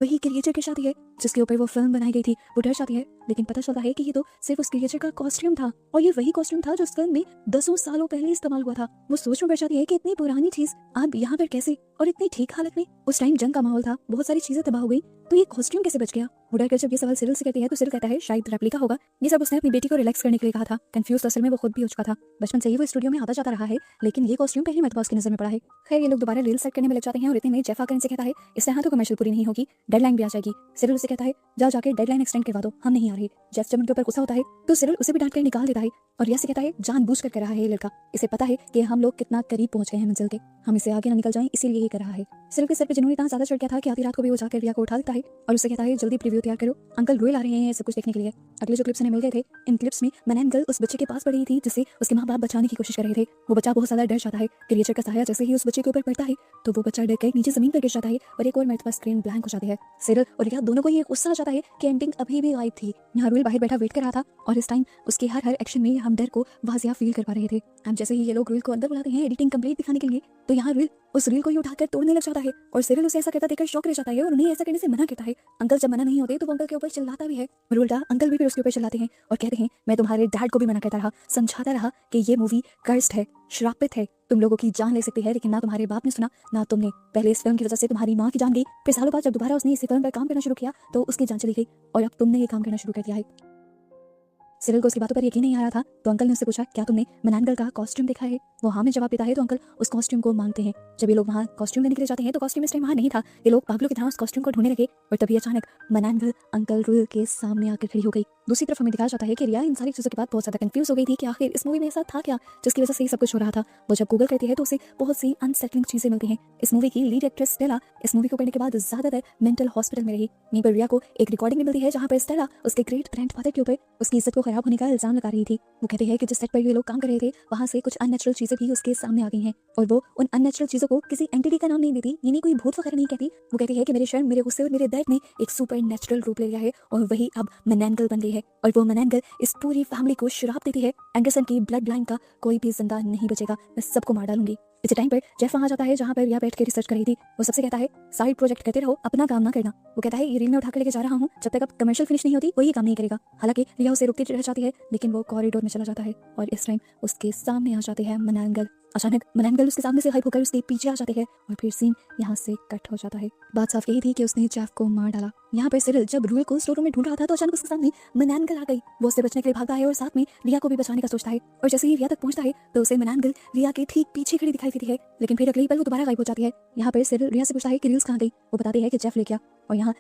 वही क्रिएचर के साथ ही है जिसके ऊपर वो फिल्म बनाई गई थी। वो डर जाती है लेकिन पता चलता है कि ये तो सिर्फ उस क्रिएचर का कॉस्ट्यूम था और ये वही कॉस्ट्यूम था जो उस फिल्म में दसों सालों पहले इस्तेमाल हुआ था। वो सोच में पड़ जाती है कि इतनी पुरानी चीज अब यहाँ पर कैसे, और इतनी ठीक हालत में। उस टाइम जंग का माहौल था, बहुत सारी चीजें तबाह हो गई, तो ये कॉस्ट्यूम कैसे बच गया? वो डर कर जब ये सवाल सिरिल से कहती है तो सिरिल कहता है शायद रेप्लिका होगा। ये सब उसने अपनी बेटी को रिलैक्स करने के लिए कहा था। कंफ्यूज असल में वो खुद भी हो चुका था। बचपन से ही वो स्टूडियो में आता जाता रहा है, लेकिन ये कॉस्ट्यूम पहली मर्तबा उसकी नजर में पड़ा है। खैर ये लोग दोबारा रील सेट करने में लग जाते हैं और इतने में जेफ आकर इनसे कहता है इस तरह तो कमर्शियल पूरी नहीं होगी, डेडलाइन भी आ जाएगी। सिरिल उसे कहता है जाओ जाके डेडलाइन एक्सटेंड करवा दो, हम नहीं आ रहे। जेफ जब उनके ऊपर गुस्सा होता है तो सिरिल उसे भी डांट कर निकाल देता है और यह से कहता है जानबूझ कर कर रहा है ये लड़का, इसे पता है कि हम लोग कितना करीब पहुंच गए हैं मंजिल के, हम इसे आगे ना निकल जाएं इसीलिए ये कर रहा है। सिरिल के सर पे जुनून इतना ज्यादा चढ़ गया था कि आधी रात को भी वो जाकर रिया को उठा देता है और उससे कहता है जल्दी प्रीव्यू तैयार करो, अंकल रोयल आ रहे हैं सब कुछ देखने के लिए। अगले जो क्लिप्स हमें मिल गए थे, इन क्लिप्स में मनैन गर्ल उस बच्चे के पास पड़ी थी जिसे उसके माँ बाप बचाने की कोशिश कर रहे थे। वो बच्चा बहुत ज्यादा डर जाता है। क्रिएचर का साया जैसे ही उस बच्चे के ऊपर पड़ता है तो वो बच्चा डर कर नीचे जमीन पर गिर जाता है और एक और मर्तबा स्क्रीन ब्लैंक हो जाती है। सिरिल और रिया दोनों को ये गुस्सा आ जाता है कि एंडिंग अभी भी गायब थी। यहाँ रोयल बाहर बैठा वेट कर रहा था और इस टाइम उसके हर एक्शन में हम डर को वाजिया फील कर पा रहे थे। अब जैसे ही ये लोग रोयल को अंदर बुलाते हैं एडिटिंग कंप्लीट दिखाने के लिए, तो यहाँ रोयल उस रील को ही उठाकर तोड़ने लग जाता है और सिरिल उसे ऐसा करता देखकर शौक रह जाता है और उन्हें ऐसा करने से मना करता है। अंकल जब मना नहीं होते तो वो अंकल के ऊपर चिल्लाता भी है और उल्टा अंकल भी फिर उसके ऊपर चिल्लाते हैं और कहते हैं मैं तुम्हारे डैड को भी मना करता रहा, समझाता रहा कि ये मूवी कर्स्ड है, श्रापित है, तुम लोगों की जान ले सकती है, लेकिन ना तुम्हारे बाप ने सुना ना तुमने। पहले इस फिल्म की वजह से तुम्हारी माँ की जान गई, फिर सालों बाद जब दोबारा उसने इस फिल्म पर काम करना शुरू किया तो उसकी जान चली गई और अब तुमने ये काम करना शुरू कर दिया है। सिरिल को उसकी बातों पर यकीन नहीं आ रहा था तो अंकल ने उससे पूछा क्या तुमने मनैन गर्ल का कॉस्ट्यूम देखा है? वो हाँ में जवाब देता है तो अंकल उस कॉस्ट्यूम को मांगते हैं। जब ये लोग वहाँ कॉस्ट्यूम लेने के लिए जाते हैं तो कॉस्ट्यूम इस टाइम वहाँ नहीं था। ये लोग पागलों की तरह उस कॉस्ट्यूम को ढूंढने लगे और तभी अचानक मनैन गर्ल अंकल रोयल के सामने आकर खड़ी हो गई। दूसरी तरफ हमें दिखाया जाता है कि रिया इन सारी चीजों के बाद बहुत ज्यादा कंफ्यूज हो गई थी कि आखिर इस मूवी में ऐसा था क्या जिसकी वजह से सब कुछ हो रहा था। वो जब गूगल करती है तो उसे बहुत सी अनसेटलिंग चीजें मिलती हैं। इस मूवी की लीड एक्ट्रेस स्टेला इस मूवी को पढ़ने के बाद ज्यादातर मेंटल हॉस्पिटल में रही। वहीं पर रिया को एक रिकॉर्डिंग भी मिलती है जहाँ पर स्टेला उसके ग्रेट ग्रैंडफादर के ऊपर उसकी इज्जत को खराब होने का इल्जाम लगा रही थी। वो कहते हैं कि जिस सेट पर ये लोग काम कर रहे थे वहाँ से कुछ अननेचुरल चीजें भी उसके सामने आ गई हैं और वो उन अननेचुरल चीजों को किसी एंटिटी का नाम नहीं देती, यानी कोई भूत वगैरह नहीं कहती। वो कहती है कि मेरे शर्म, मेरे गुस्से और मेरे दर्द ने एक सुपर नेचुरल रूप ले लिया है और वही अब मनैन गर्ल बन गई है और वो मनैन गर्ल इस पूरी फैमिली को श्राप देती है एंडरसन की ब्लड लाइन का कोई भी जिंदा नहीं बचेगा, मैं सबको मार डालूंगी। इसी टाइम पर जेफ वहां जाता है जहाँ पर रिया बैठ के रिसर्च कर रही थी। वो सबसे कहता है साइड प्रोजेक्ट करते रहो, अपना काम ना करना। वो कहता है ये रील में उठाकर लेके जा रहा हूँ, जब तक अब कमर्शियल फिनिश नहीं होती कोई ये काम नहीं करेगा। हालांकि रिया उसे रोकती रह जाती है लेकिन वो कॉरिडोर में चला जाता है और इस टाइम उसके सामने आ जाते हैं मनैन गर्ल। अचानक मनैन गर्ल उसके सामने से गायब होकर उसके पीछे आ जाते हैं और फिर सीन यहाँ से कट हो जाता है। बात साफ यही थी कि उसने जेफ को मार डाला। यहाँ पर सिरिल जब रूल को स्टोर रूम में ढूंढ रहा था तो अचानक उसके सामने मनैन गर्ल आ गई। वो उससे बचने के लिए भागता है और साथ में रिया को भी बचाने का सोचता है और जैसे ही रिया तक पहुंचता है तो उसे मनैन गर्ल रिया के ठीक पीछे खड़ी दिखाई देती है, लेकिन फिर अगली पल वो दोबारा गायब हो जाती है। यहाँ पर सिरिल रिया से पूछता है कि रील्स कहाँ गई? वो बताती है कि जेफ ले गया और यहाँ